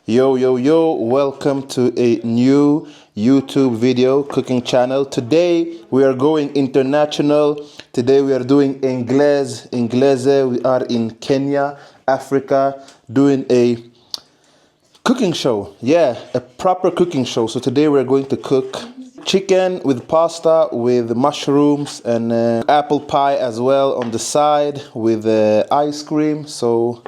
Yo, yo, yo, welcome to a new YouTube video cooking channel. Today we are going international. Today we are doing Inglés. We are in Kenya, Africa, doing a cooking show. Yeah, a proper cooking show. So today we're going to cook chicken with pasta, with mushrooms, and apple pie as well on the side with ice cream. So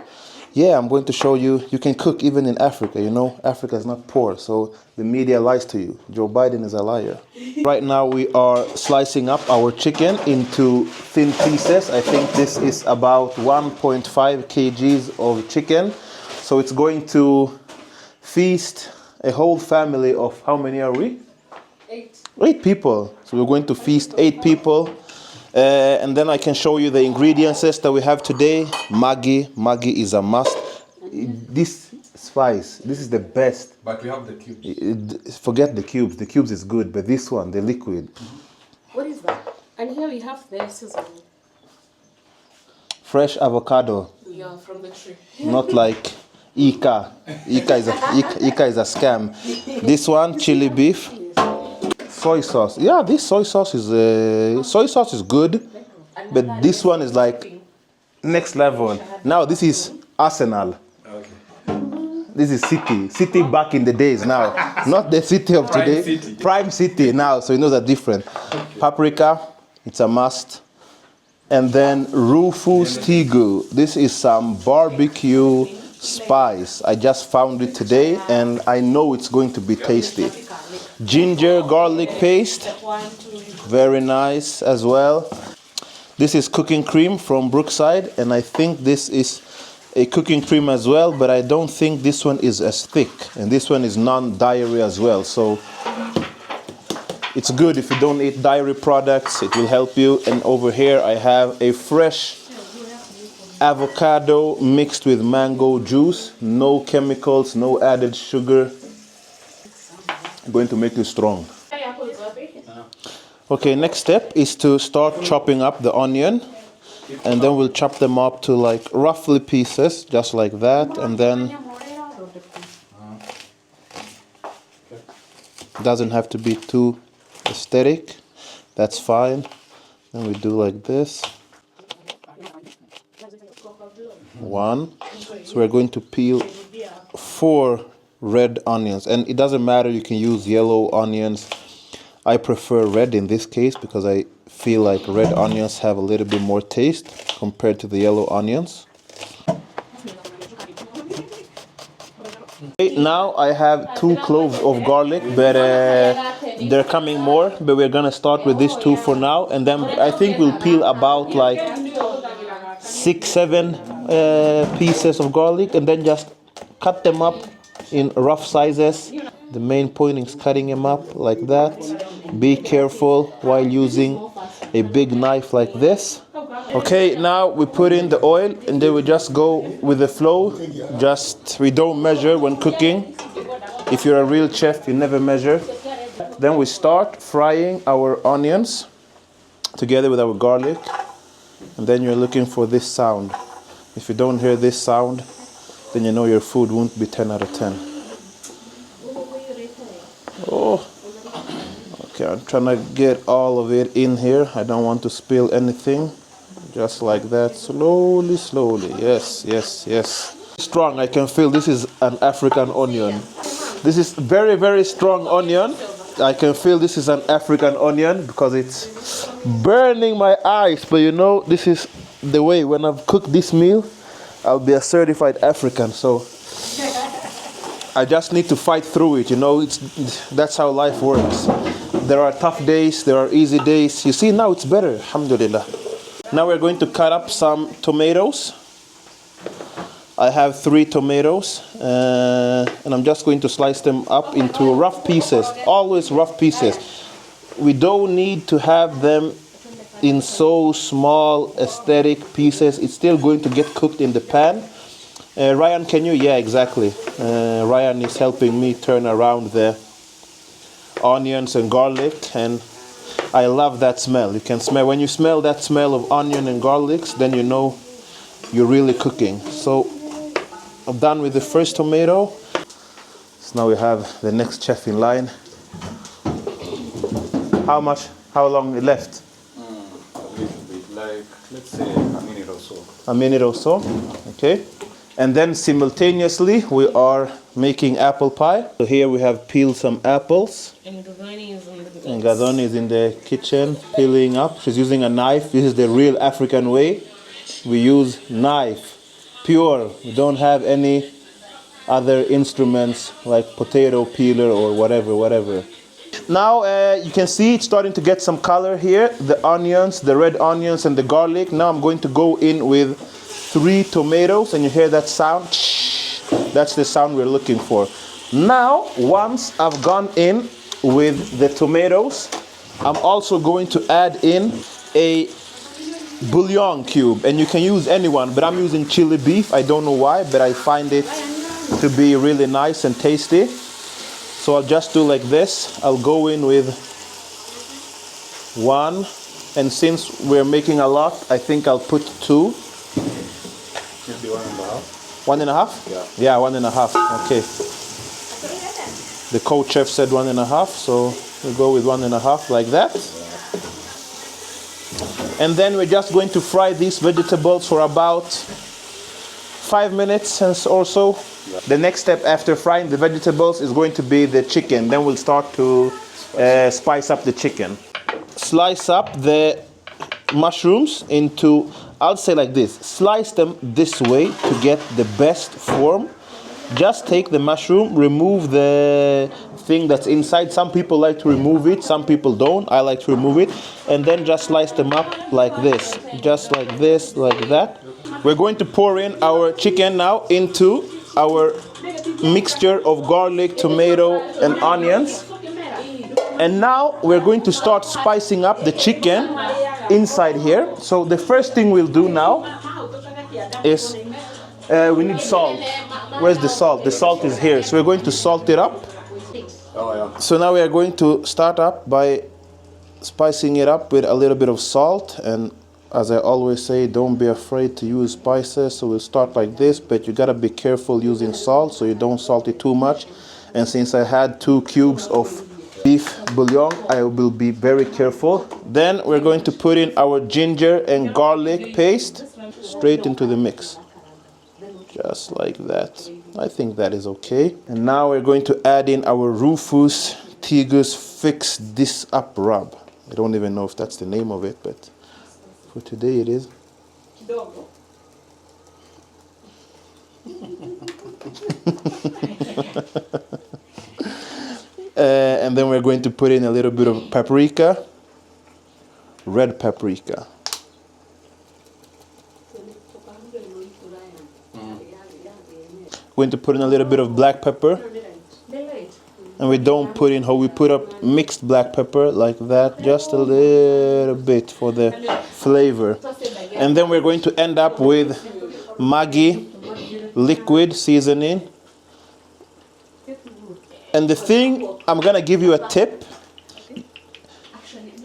yeah, I'm going to show you, you can cook even in Africa, you know. Africa is not poor, so the media lies to you. Joe Biden is a liar. Right now we are slicing up our chicken into thin pieces. I think this is about 1.5 kgs of chicken. So it's going to feast a whole family of, how many are we? 8 people. So we're going to feast 8 people. And then I can show you the ingredients that we have today. Maggi is a must. This spice, this is the best. But we have the cubes. Forget the cubes. The cubes is good, but this one, the liquid. What is that? And here we have the sesame. Fresh avocado. Yeah, from the tree. Not like Ika. Ika is a scam. This one, chili beef. Soy sauce. Yeah, this soy sauce is good, but this one is like next level. Now this is Arsenal. Okay. This is City back in the days now, not the city of today. City. Prime City now, so you know that different. Okay. Paprika, it's a must, and then Rufus Tigu. This is some barbecue spice. I just found it today, and I know it's going to be tasty. Ginger garlic paste, very nice as well. This is cooking cream from Brookside, and I think this is a cooking cream as well, but I don't think this one is as thick, and this one is non-dairy as well, so it's good if you don't eat dairy products. It will help you. And over here I have a fresh avocado mixed with mango juice, no chemicals, no added sugar. Going to make you strong. Okay, next step is to start chopping up the onion, and then we'll chop them up to like roughly pieces, just like that, and then doesn't have to be too aesthetic, that's fine. Then we do like this. One. So we're going to peel 4 red onions, and it doesn't matter, you can use yellow onions. I prefer red in this case because I feel like red onions have a little bit more taste compared to the yellow onions. Okay, now I have 2 cloves of garlic, but they're coming more, but we're gonna start with these 2 for now, and then I think we'll peel about like 6-7 pieces of garlic, and then just cut them up in rough sizes. The main point is cutting them up like that. Be careful while using a big knife like this. Okay, now we put in the oil, and then we just go with the flow. We don't measure when cooking. If you're a real chef, you never measure. Then we start frying our onions together with our garlic, and then you're looking for this sound. If you don't hear this sound, then you know your food won't be 10 out of 10. Oh, okay, I'm trying to get all of it in here. I don't want to spill anything. Just like that, slowly, slowly. Yes, yes, yes. Strong, I can feel this is an African onion. This is very, very strong onion. I can feel this is an African onion because it's burning my eyes. But you know, this is the way when I've cooked this meal, I'll be a certified African, so I just need to fight through it, you know. That's how life works. There are tough days, there are easy days. You see, now it's better, alhamdulillah. Now we're going to cut up some tomatoes. I have 3 tomatoes, and I'm just going to slice them up into rough pieces, always rough pieces. We don't need to have them in so small aesthetic pieces. It's still going to get cooked in the pan. Ryan, can you? Yeah, exactly. Ryan is helping me turn around the onions and garlic, and I love that smell. You can smell, when you smell that smell of onion and garlics, then you know you're really cooking. So I'm done with the first tomato. So now we have the next chef in line. How long it left? A little bit, like, let's say a minute or so. A minute or so, okay. And then simultaneously we are making apple pie. So here we have peeled some apples. And Gadoni is in the mix. And Gadoni is in the kitchen peeling up. She's using a knife. This is the real African way. We use knife, pure. We don't have any other instruments like potato peeler or whatever. Now you can see it's starting to get some color here. The onions, the red onions and the garlic. Now I'm going to go in with 3 tomatoes, and you hear that sound? That's the sound we're looking for. Now, once I've gone in with the tomatoes, I'm also going to add in a bouillon cube, and you can use anyone, but I'm using chili beef. I don't know why, but I find it to be really nice and tasty. So I'll just do like this. I'll go in with 1, and since we're making a lot, I think I'll put 2. Maybe 1.5. 1.5? Yeah. Yeah, 1.5. Okay. The co-chef said 1.5, so we'll go with 1.5 like that. And then we're just going to fry these vegetables for about 5 minutes or so. Yeah. The next step after frying the vegetables is going to be the chicken. Then we'll start to spice up the chicken. Slice up the mushrooms into, I'll say like this, slice them this way to get the best form. Just take the mushroom, remove the thing that's inside. Some people like to remove it, some people don't. I like to remove it. And then just slice them up like this. Just like this, like that. We're going to pour in our chicken now into our mixture of garlic, tomato, and onions. And now we're going to start spicing up the chicken inside here. So the first thing we'll do now is we need salt. Where's the salt? The salt is here. So we're going to salt it up. Oh, yeah. So now we are going to start up by spicing it up with a little bit of salt. And as I always say, don't be afraid to use spices. So we'll start like this, but you gotta be careful using salt so you don't salt it too much. And since I had 2 cubes of beef bouillon, I will be very careful. Then we're going to put in our ginger and garlic paste straight into the mix. Just like that. I think that is okay. And now we're going to add in our Rufus Tigus Fix This Up Rub. I don't even know if that's the name of it, but for today it is. And then we're going to put in a little bit of paprika, red paprika. Going to put in a little bit of black pepper. And we don't put in how we put up mixed black pepper like that, just a little bit for the flavor. And then we're going to end up with Maggi liquid seasoning. And the thing, I'm gonna give you a tip.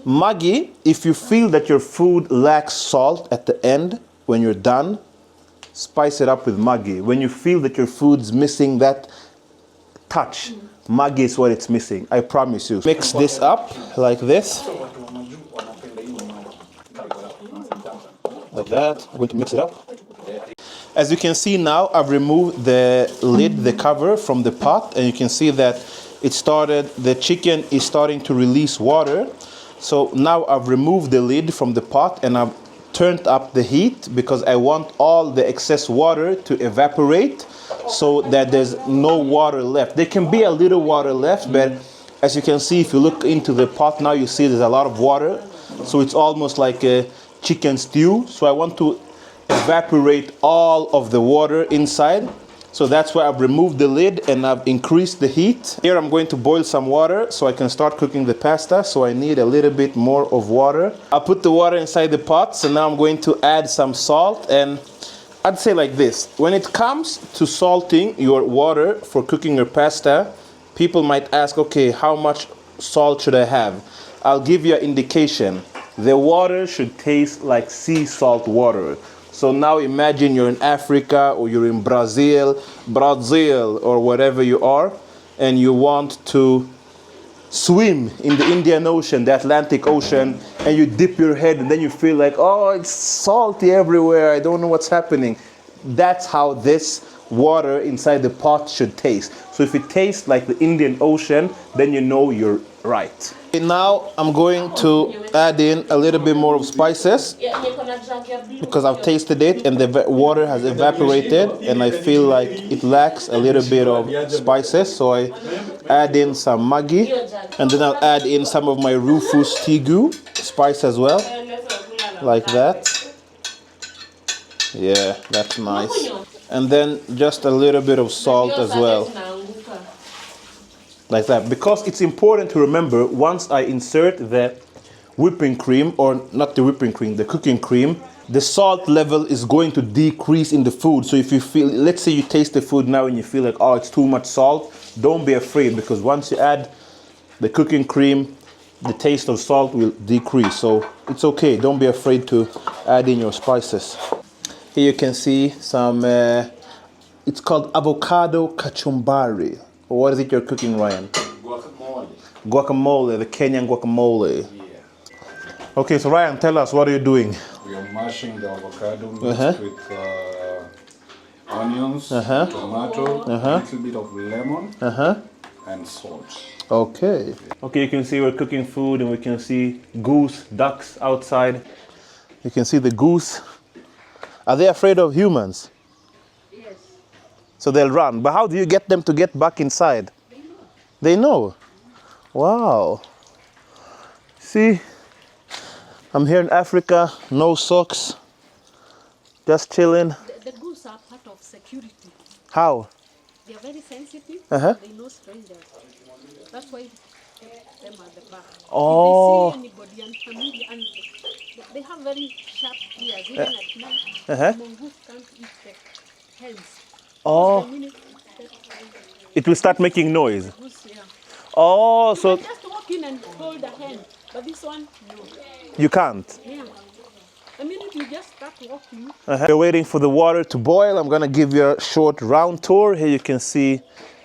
Maggi, if you feel that your food lacks salt at the end, when you're done, spice it up with Maggi. When you feel that your food's missing that touch, Maggi is what it's missing, I promise you. Mix this up like this. Like that. I'm going to mix it up. As you can see now, I've removed the lid, the cover from the pot, and you can see that the chicken is starting to release water. So now I've removed the lid from the pot and I've turned up the heat because I want all the excess water to evaporate so that there's no water left. There can be a little water left, but as you can see, if you look into the pot now, you see there's a lot of water. So it's almost like a chicken stew. So I want to evaporate all of the water inside. So that's why I've removed the lid and I've increased the heat. Here I'm going to boil some water so I can start cooking the pasta. So I need a little bit more of water. I'll put the water inside the pot. So now I'm going to add some salt, and I'd say like this. When it comes to salting your water for cooking your pasta, people might ask, okay, how much salt should I have? I'll give you an indication. The water should taste like sea salt water. So now imagine you're in Africa or you're in Brazil or wherever you are, and you want to swim in the Indian Ocean, the Atlantic Ocean, and you dip your head and then you feel like, oh, it's salty everywhere, I don't know what's happening. That's how this water inside the pot should taste. So if it tastes like the Indian Ocean, then you know you're right. Okay, now I'm going to add in a little bit more of spices because I've tasted it and the water has evaporated and I feel like it lacks a little bit of spices. So I add in some Maggi and then I'll add in some of my Rufus Tigu spice as well, like that. Yeah, that's nice. And then just a little bit of salt as well, like that, because it's important to remember once I insert the whipping cream, or not the whipping cream, the cooking cream, the salt level is going to decrease in the food. So if you feel, let's say you taste the food now and you feel like, oh, it's too much salt, don't be afraid, because once you add the cooking cream, the taste of salt will decrease. So it's okay, don't be afraid to add in your spices. Here you can see some, it's called avocado kachumbari. What is it you're cooking, Ryan? Guacamole. Guacamole, the Kenyan guacamole. Yeah. Okay, so Ryan, tell us, what are you doing? We are mashing the avocado mixed with onions, tomato, a little bit of lemon, and salt. Okay. Okay, you can see we're cooking food and we can see goose, ducks outside. You can see the goose. Are they afraid of humans? Yes. So they'll run. But how do you get them to get back inside? They know. Wow. See, I'm here in Africa, no socks, just chilling. The goose are part of security. How? They are very sensitive. They know strangers. That's why they keep them at the back. Oh. If they see anybody and family, and they have very sharp ears, even at night. The mongoose can't eat the hens. Oh. The minute It will start making noise. the goose, yeah. Oh, You so can just walk in and hold a hen, but this one, no. you can't. Yeah. The minute you just start walking, We're waiting for the water to boil. I'm gonna give you a short round tour. Here you can see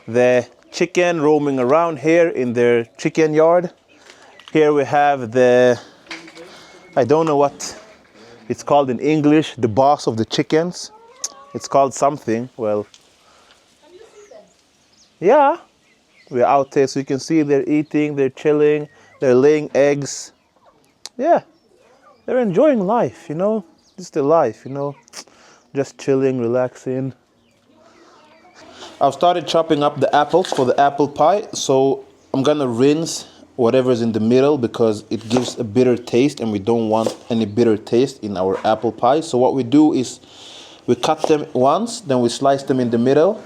the chicken roaming around here in their chicken yard. Here we have the, I don't know what it's called in English, the boss of the chickens. It's called something. Well, yeah, we're out there so you can see they're eating, they're chilling, they're laying eggs. Yeah, they're enjoying life, you know, just the life, you know, just chilling, relaxing. I've started chopping up the apples for the apple pie, so I'm gonna rinse whatever's in the middle because it gives a bitter taste and we don't want any bitter taste in our apple pie. So what we do is we cut them once, then we slice them in the middle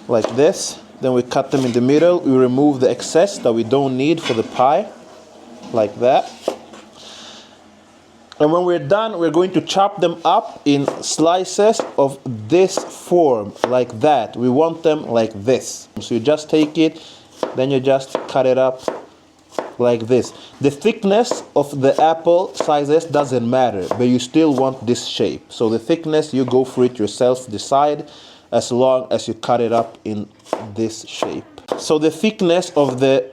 like this. Then we cut them in the middle. We remove the excess that we don't need for the pie, like that. And when we're done, we're going to chop them up in slices of this form, like that. We want them like this. So you just take it, then you just cut it up like this. The thickness of the apple sizes doesn't matter, but you still want this shape. So the thickness, you go for it yourself, decide, as long as you cut it up in this shape. So the thickness of the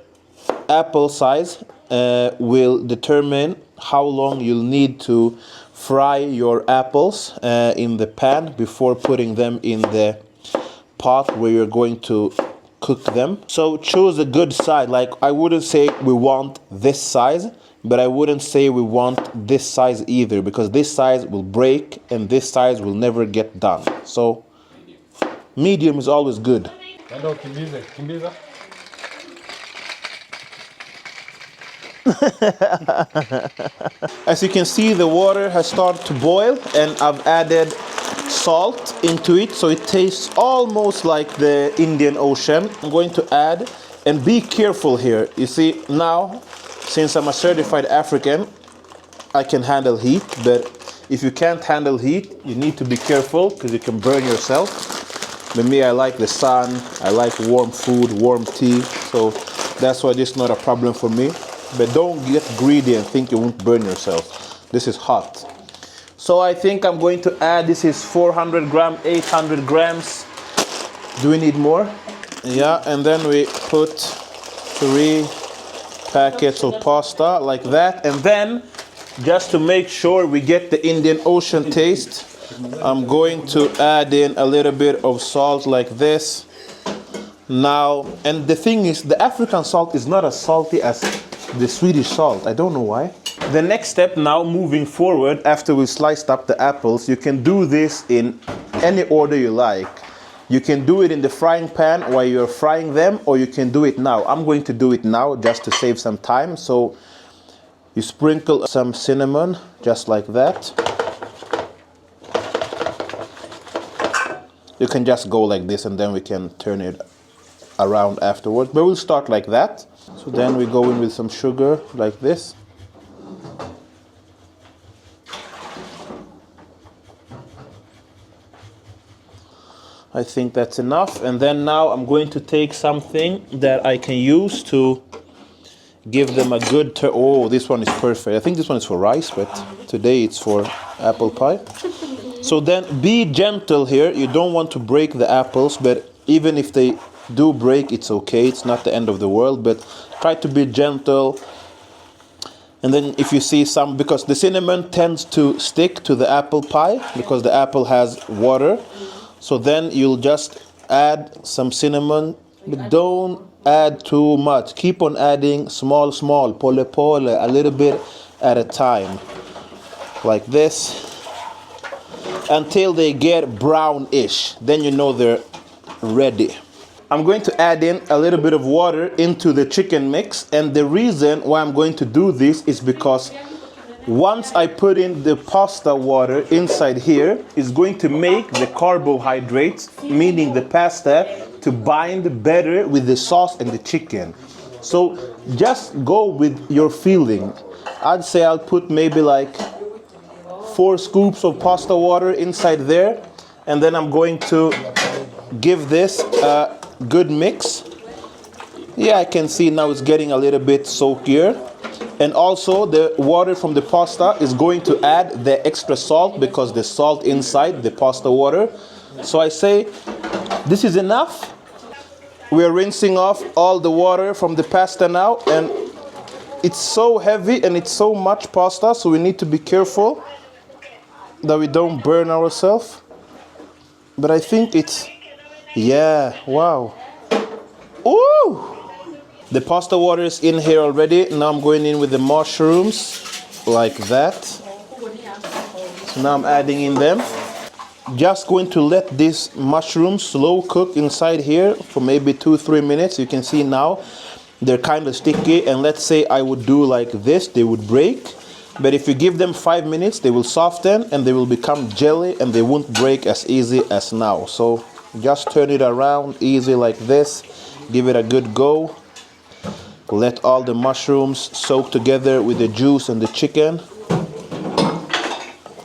apple size will determine how long you'll need to fry your apples in the pan before putting them in the pot where you're going to cook them. So choose a good size. Like, I wouldn't say we want this size, but I wouldn't say we want this size either, because this size will break and this size will never get done. So medium is always good. Hello, Kimbiza. As you can see, the water has started to boil and I've added salt into it, so it tastes almost like the Indian Ocean. I'm going to add, and be careful here. You see, now, since I'm a certified African, I can handle heat, but if you can't handle heat, you need to be careful because you can burn yourself. But me, I like the sun, I like warm food, warm tea, so that's why this is not a problem for me. But don't get greedy and think you won't burn yourself. This is hot. So I think I'm going to add, this is 400 grams, 800 grams. Do we need more? Yeah, and then we put 3 packets of pasta like that. And then, just to make sure we get the Indian Ocean taste, I'm going to add in a little bit of salt like this. Now, and the thing is, the African salt is not as salty as the Swedish salt. I don't know why. The next step now, moving forward, after we sliced up the apples, you can do this in any order you like. You can do it in the frying pan while you're frying them, or you can do it now. I'm going to do it now just to save some time. So you sprinkle some cinnamon, just like that. You can just go like this and then we can turn it around afterwards. But we'll start like that. So then we go in with some sugar like this. I think that's enough. And then now I'm going to take something that I can use to give them a good oh, this one is perfect. I think this one is for rice, but today it's for apple pie. So then be gentle here. You don't want to break the apples, but even if they do break, it's okay. It's not the end of the world, but try to be gentle. And then if you see some, because the cinnamon tends to stick to the apple pie because the apple has water. So then you'll just add some cinnamon, but don't add too much. Keep on adding small, pole pole, a little bit at a time, like this, until they get brownish. Then you know they're ready. I'm going to add in a little bit of water into the chicken mix, and the reason why I'm going to do this is because once I put in the pasta water inside here, it's going to make the carbohydrates, meaning the pasta, to bind better with the sauce and the chicken. So just go with your feeling. I'd say I'll put maybe like 4 scoops of pasta water inside there, and then I'm going to give this a good mix. Yeah, I can see now it's getting a little bit soakier. And also the water from the pasta is going to add the extra salt because the salt inside the pasta water. So I say this is enough. We're rinsing off all the water from the pasta now, and it's so heavy and it's so much pasta, so we need to be careful that we don't burn ourselves. But I think it's, yeah, wow. Ooh! The pasta water is in here already. Now I'm going in with the mushrooms, like that. So now I'm adding in them. Just going to let these mushrooms slow cook inside here for maybe 2-3 minutes. You can see now they're kind of sticky, and let's say I would do like this, they would break. But if you give them 5 minutes, they will soften and they will become jelly, and they won't break as easy as now. So just turn it around easy like this. Give it a good go. Let all the mushrooms soak together with the juice and the chicken.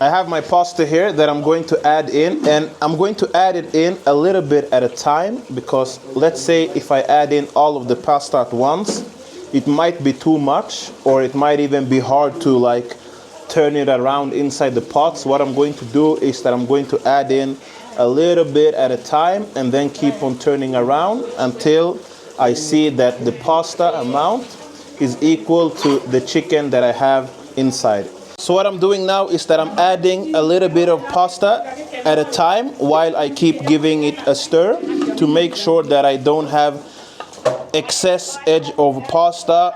I have my pasta here that I'm going to add in, and I'm going to add it in a little bit at a time, because let's say if I add in all of the pasta at once, it might be too much, or it might even be hard to like turn it around inside the pots. What I'm going to do is that I'm going to add in a little bit at a time and then keep on turning around until I see that the pasta amount is equal to the chicken that I have inside. So what I'm doing now is that I'm adding a little bit of pasta at a time while I keep giving it a stir to make sure that I don't have excess edge of pasta.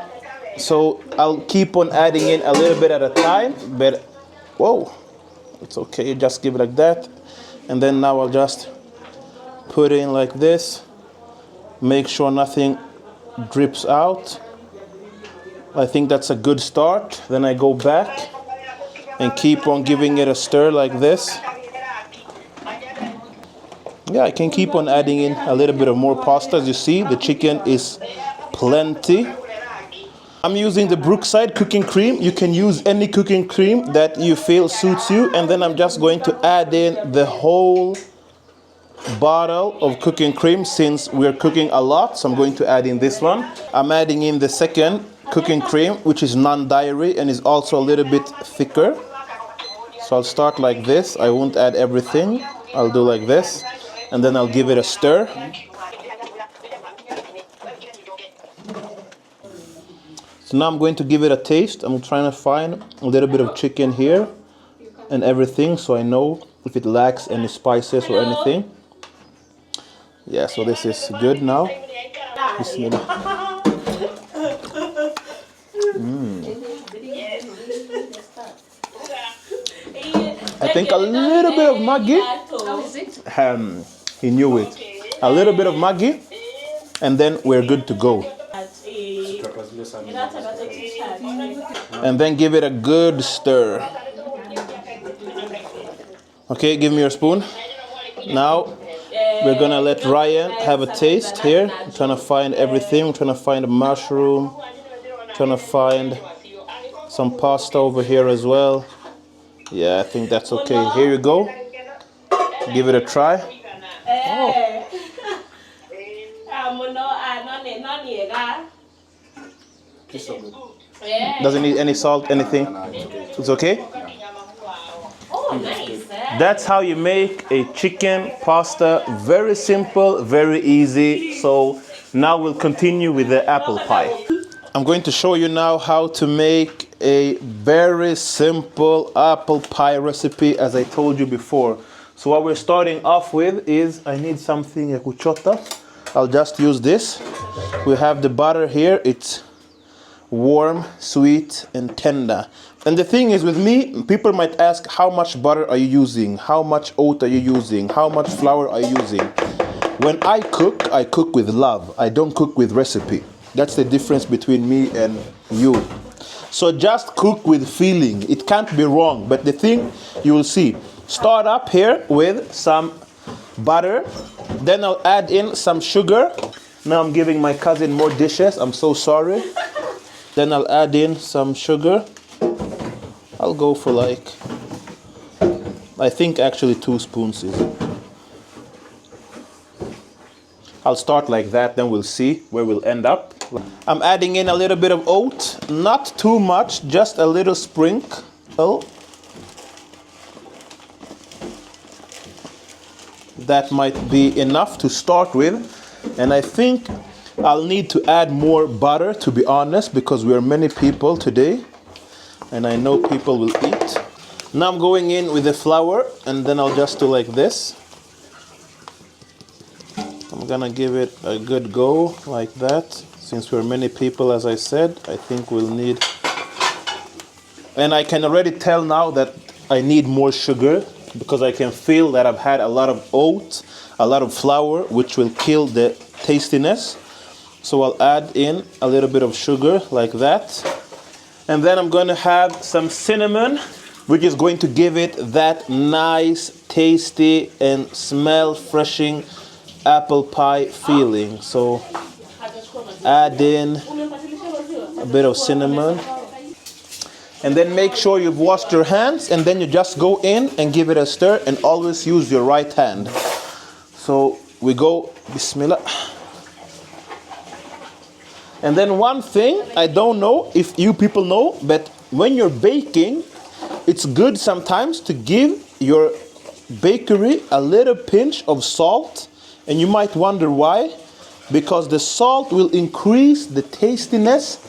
So I'll keep on adding in a little bit at a time, but whoa, it's okay, just give it like that. And then now I'll just put it in like this. Make sure nothing drips out. I think that's a good start. Then I go back and keep on giving it a stir like this. Yeah, I can keep on adding in a little bit of more pasta. As you see, the chicken is plenty. I'm using the Brookside cooking cream. You can use any cooking cream that you feel suits you. And then I'm just going to add in the whole bottle of cooking cream since we're cooking a lot. So I'm going to add in this one. I'm adding in the second cooking cream, which is non-dairy and is also a little bit thicker. So I'll start like this. I won't add everything. I'll do like this, and then I'll give it a stir. So now I'm going to give it a taste. I'm trying to find a little bit of chicken here and everything, so I know if it lacks any spices or anything. Yeah, so this is good now. Bismillah. I think a little bit of Maggi. How is it? He knew it. A little bit of Maggi, and then we're good to go. And then give it a good stir. Okay, give me your spoon. Now we're gonna let Ryan have a taste here. I'm trying to find everything. I'm trying to find a mushroom. Trying to find some pasta over here as well. Yeah, I think that's okay. Here you go. Give it a try. Oh. Doesn't need any salt, anything. It's okay? Oh, nice. That's how you make a chicken pasta. Very simple, very easy. So now we'll continue with the apple pie. I'm going to show you now how to make a very simple apple pie recipe, as I told you before. So what we're starting off with is, I need something, a cuchota. I'll just use this. We have the butter here. It's warm, sweet, and tender. And the thing is, with me, people might ask, how much butter are you using? How much oat are you using? How much flour are you using? When I cook with love. I don't cook with recipe. That's the difference between me and you. So just cook with feeling. It can't be wrong. But the thing, you will see. Start up here with some butter. Then I'll add in some sugar. Now I'm giving my cousin more dishes. I'm so sorry. Then I'll add in some sugar. I'll go for like, I think actually 2 spoons is it. I'll start like that, then we'll see where we'll end up. I'm adding in a little bit of oat, not too much, just a little sprinkle. That might be enough to start with. And I think I'll need to add more butter, to be honest, because we're many people today. And I know people will eat. Now I'm going in with the flour, and then I'll just do like this. I'm gonna give it a good go, like that. Since we're many people, as I said, I think we'll need... And I can already tell now that I need more sugar, because I can feel that I've had a lot of oat, a lot of flour, which will kill the tastiness. So I'll add in a little bit of sugar, like that. And then I'm going to have some cinnamon, which is going to give it that nice, tasty, and smell-freshing apple pie feeling. So add in a bit of cinnamon. And then make sure you've washed your hands, and then you just go in and give it a stir, and always use your right hand. So we go, Bismillah. And then one thing, I don't know if you people know, but when you're baking, it's good sometimes to give your bakery a little pinch of salt. And you might wonder why. Because the salt will increase the tastiness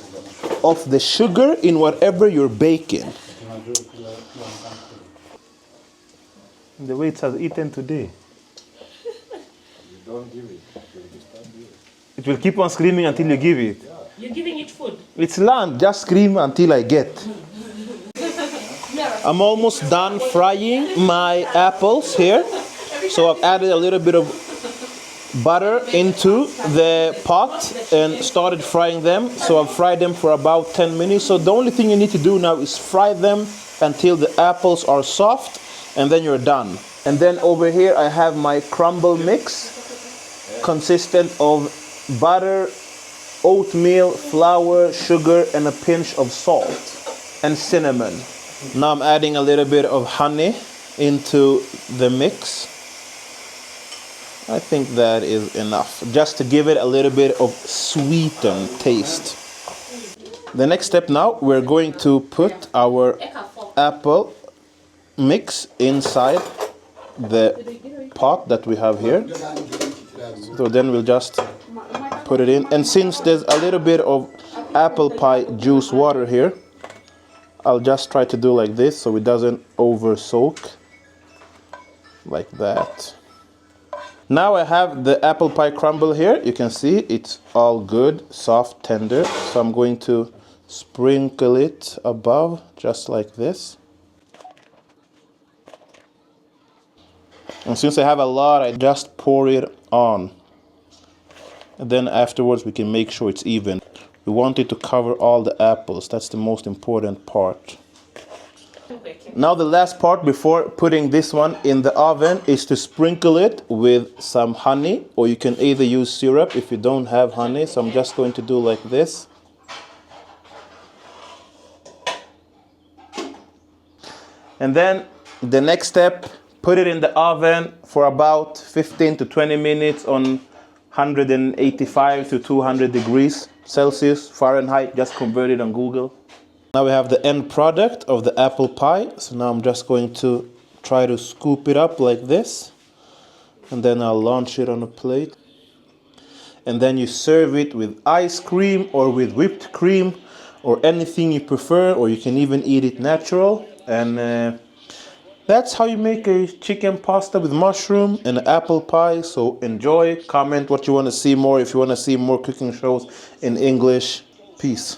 of the sugar in whatever you're baking. The way it has eaten today. Don't give it. It will keep on screaming until you give it. You're giving it food. It's land, just scream until I get. I'm almost done frying my apples here. So I've added a little bit of butter into the pot and started frying them. So I've fried them for about 10 minutes. So the only thing you need to do now is fry them until the apples are soft, and then you're done. And then over here I have my crumble mix, consistent of butter, oatmeal, flour, sugar, and a pinch of salt and cinnamon. Now I'm adding a little bit of honey into the mix. I think that is enough, just to give it a little bit of sweetened taste. The next step now, we're going to put our apple mix inside the pot that we have here. So then we'll just put it in. And since there's a little bit of apple pie juice water here. I'll just try to do like this so it doesn't over soak. Like that. Now I have the apple pie crumble here. You can see it's all good, soft, tender. So I'm going to sprinkle it above just like this. And since I have a lot, I just pour it on. And then afterwards we can make sure it's even. We want it to cover all the apples. That's the most important part. Now the last part before putting this one in the oven is to sprinkle it with some honey, or you can either use syrup if you don't have honey. So I'm just going to do like this. And then the next step, put it in the oven for about 15 to 20 minutes on 185 to 200 degrees Celsius, Fahrenheit, just convert it on Google. Now we have the end product of the apple pie. So now I'm just going to try to scoop it up like this. And then I'll launch it on a plate. And then you serve it with ice cream or with whipped cream or anything you prefer, or you can even eat it natural. And that's how you make a chicken pasta with mushroom and apple pie. So enjoy, comment what you want to see more. If you want to see more cooking shows in English, peace.